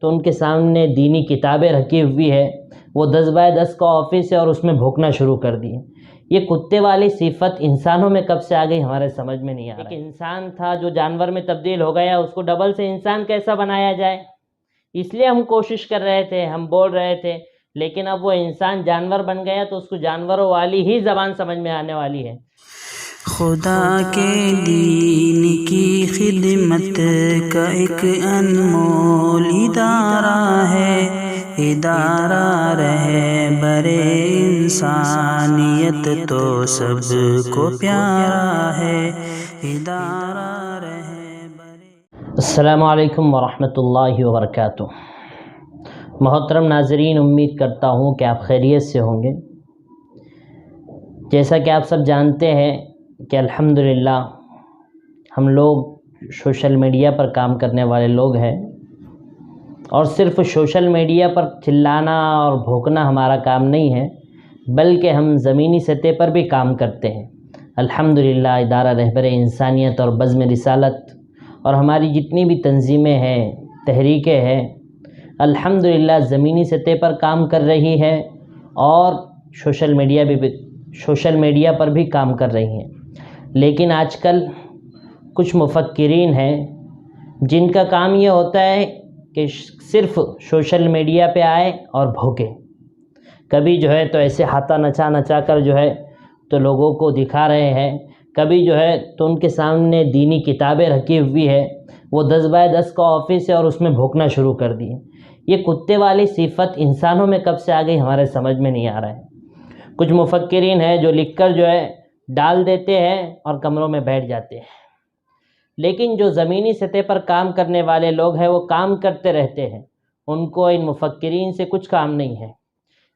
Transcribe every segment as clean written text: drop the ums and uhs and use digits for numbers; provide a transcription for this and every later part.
تو ان کے سامنے دینی کتابیں رکھی ہوئی ہے، وہ 10 بائی 10 کا آفس ہے اور اس میں بھونکنا شروع کر دیے۔ یہ کتے والی صفت انسانوں میں کب سے آ گئی ہمارے سمجھ میں نہیں آ رہا ہے۔ ایک انسان تھا جو جانور میں تبدیل ہو گیا، اس کو ڈبل سے انسان کیسا بنایا جائے، اس لیے ہم کوشش کر رہے تھے، ہم بول رہے تھے، لیکن اب وہ انسان جانور بن گیا تو اس کو جانوروں والی ہی زبان سمجھ میں آنے والی ہے۔ خدا کے دین کی خدمت کا ایک انمول ادارہ ہے، ادارہ رہبر انسانیت تو سب کو پیارا ہے، ادارہ رہبر۔ السلام علیکم ورحمۃ اللہ وبرکاتہ۔ محترم ناظرین، امید کرتا ہوں کہ آپ خیریت سے ہوں گے۔ جیسا کہ آپ سب جانتے ہیں کہ الحمدللہ ہم لوگ سوشل میڈیا پر کام کرنے والے لوگ ہیں، اور صرف سوشل میڈیا پر چلانا اور بھونکنا ہمارا کام نہیں ہے، بلکہ ہم زمینی سطح پر بھی کام کرتے ہیں۔ الحمدللہ ادارہ رہبر انسانیت اور بزم رسالت اور ہماری جتنی بھی تنظیمیں ہیں، تحریکیں ہیں، الحمدللہ زمینی سطح پر کام کر رہی ہے اور سوشل میڈیا پر بھی کام کر رہی ہیں۔ لیکن آج کل کچھ مفکرین ہیں جن کا کام یہ ہوتا ہے کہ صرف سوشل میڈیا پہ آئے اور بھوکے، کبھی جو ہے تو ایسے ہاتھا نچا کر جو ہے تو لوگوں کو دکھا رہے ہیں، کبھی جو ہے تو ان کے سامنے دینی کتابیں رکھی ہوئی ہے، وہ 10 بائی 10 کا آفس ہے اور اس میں بھونکنا شروع کر دیے۔ یہ کتے والی صفت انسانوں میں کب سے آ گئی ہمارے سمجھ میں نہیں آ رہا ہے۔ کچھ مفکرین ہیں جو لکھ کر جو ہے ڈال دیتے ہیں اور کمروں میں بیٹھ جاتے ہیں، لیکن جو زمینی سطح پر کام کرنے والے لوگ ہیں وہ کام کرتے رہتے ہیں، ان کو ان مفکرین سے کچھ کام نہیں ہے۔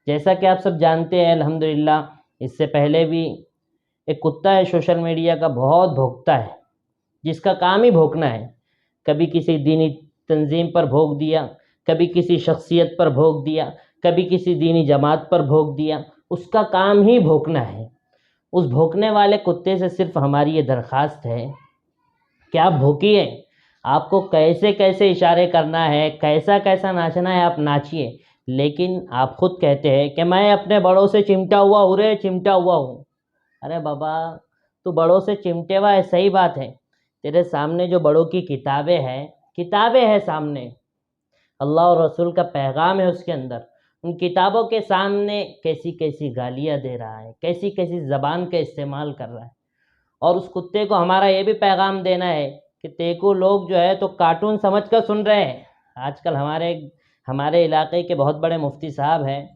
جیسا کہ آپ سب جانتے ہیں الحمدللہ، اس سے پہلے بھی ایک کتا ہے سوشل میڈیا کا، بہت بھونکتا ہے، جس کا کام ہی بھونکنا ہے۔ کبھی کسی دینی تنظیم پر بھونک دیا، کبھی کسی شخصیت پر بھونک دیا، کبھی کسی دینی جماعت پر بھونک دیا، اس کا کام ہی بھونکنا ہے۔ اس بھونکنے والے کتے سے صرف ہماری یہ درخواست ہے کہ آپ بھونکیے، آپ کو کیسے کیسے اشارے کرنا ہے، کیسا کیسا ناچنا ہے آپ ناچیے، لیکن آپ خود کہتے ہیں کہ میں اپنے بڑوں سے چمٹا ہوا ہوں رے، چمٹا ہوا ہوں۔ ارے بابا، تو بڑوں سے چمٹے ہوا ہے، صحیح بات ہے، تیرے سامنے جو بڑوں کی کتابیں ہیں سامنے، اللہ اور رسول کا پیغام ہے اس کے اندر، ان کتابوں کے سامنے کیسی کیسی گالیاں دے رہا ہے، کیسی کیسی زبان کا استعمال کر رہا ہے۔ اور اس کتے کو ہمارا یہ بھی پیغام دینا ہے کہ تیکو لوگ جو ہے تو کارٹون سمجھ کر سن رہے ہیں۔ آج کل ہمارے علاقے کے بہت بڑے مفتی صاحب ہیں،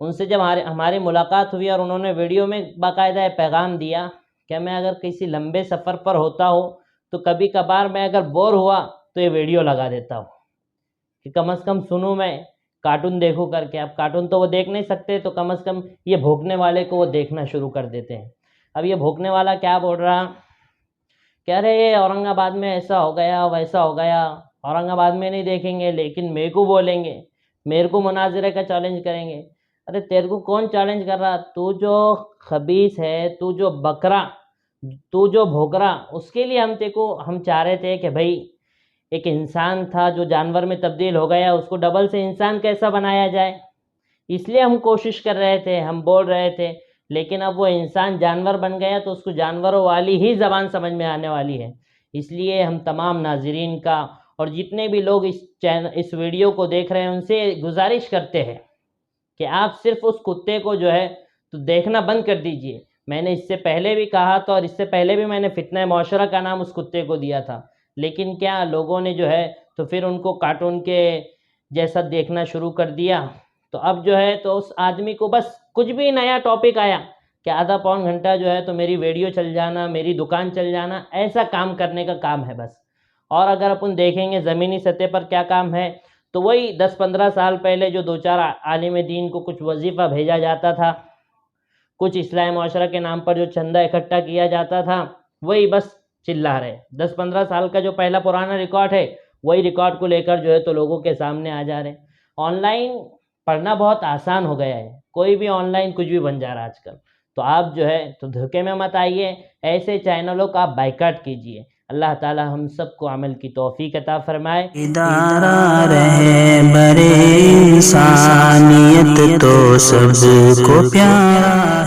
ان سے جب ہماری ملاقات ہوئی اور انہوں نے ویڈیو میں باقاعدہ پیغام دیا کہ میں اگر کسی لمبے سفر پر ہوتا ہوں تو کبھی کبھار میں اگر بور ہوا تو یہ ویڈیو لگا دیتا ہوں کہ کم از کم سنوں، میں کارٹون دیکھوں کر کے۔ اب کارٹون تو وہ دیکھ نہیں سکتے تو کم از کم یہ بھونکنے والے کو وہ دیکھنا شروع کر دیتے ہیں۔ اب یہ بھونکنے والا کیا بول رہا کہ ارے اورنگ آباد میں ایسا ہو گیا ویسا ہو گیا، اورنگ آباد میں نہیں دیکھیں گے لیکن میرے کو بولیں گے، میرے کو مناظرے کا چیلنج کریں گے۔ ارے تیرے کو کون چیلنج کر رہا؟ تو جو خبیث ہے، تو جو بکرا، تو جو بھوکرا، اس کے لیے ہم چاہ رہے تھے کہ بھائی ایک انسان تھا جو جانور میں تبدیل ہو گیا، اس کو ڈبل سے انسان کیسا بنایا جائے، اس لیے ہم کوشش کر رہے تھے، ہم بول رہے تھے، لیکن اب وہ انسان جانور بن گیا تو اس کو جانوروں والی ہی زبان سمجھ میں آنے والی ہے۔ اس لیے ہم تمام ناظرین کا اور جتنے بھی لوگ اس ویڈیو کو دیکھ رہے ہیں ان سے گزارش کرتے ہیں کہ آپ صرف اس کتے کو جو ہے تو دیکھنا بند کر دیجئے۔ میں نے اس سے پہلے بھی کہا تھا اور اس سے پہلے بھی میں نے فتنہ معاشرہ کا نام اس کتے کو دیا تھا، لیکن کیا لوگوں نے جو ہے تو پھر ان کو کارٹون کے جیسا دیکھنا شروع کر دیا۔ تو اب جو ہے تو اس آدمی کو بس کچھ بھی نیا ٹاپک آیا کہ آدھا پون گھنٹہ جو ہے تو میری ویڈیو چل جانا، میری دکان چل جانا، ایسا کام کرنے کا کام ہے بس۔ اور اگر اپن دیکھیں گے زمینی سطح پر کیا کام ہے تو وہی 10-15 سال پہلے جو 2-4 عالم دین کو کچھ وظیفہ بھیجا جاتا تھا، کچھ اصلاح معاشرہ کے نام پر جو چندہ اکٹھا کیا جاتا تھا، وہی بس چلا رہے۔ 10-15 سال کا جو پہلا پرانا ریکارڈ ہے وہی ریکارڈ کو لے کر جو ہے تو لوگوں کے سامنے آ جا رہے۔ آن لائن پڑھنا بہت آسان ہو گیا ہے، کوئی بھی آن لائن کچھ بھی بن جا رہا ہے آج کل۔ تو آپ جو ہے تو دھوکے میں مت آئیے، ایسے چینلوں کا آپ بائیکاٹ کیجئے۔ اللہ تعالی ہم سب کو عمل کی توفیق عطا فرمائے. ادارہ رہے برے انسانیت تو سب کو پیارا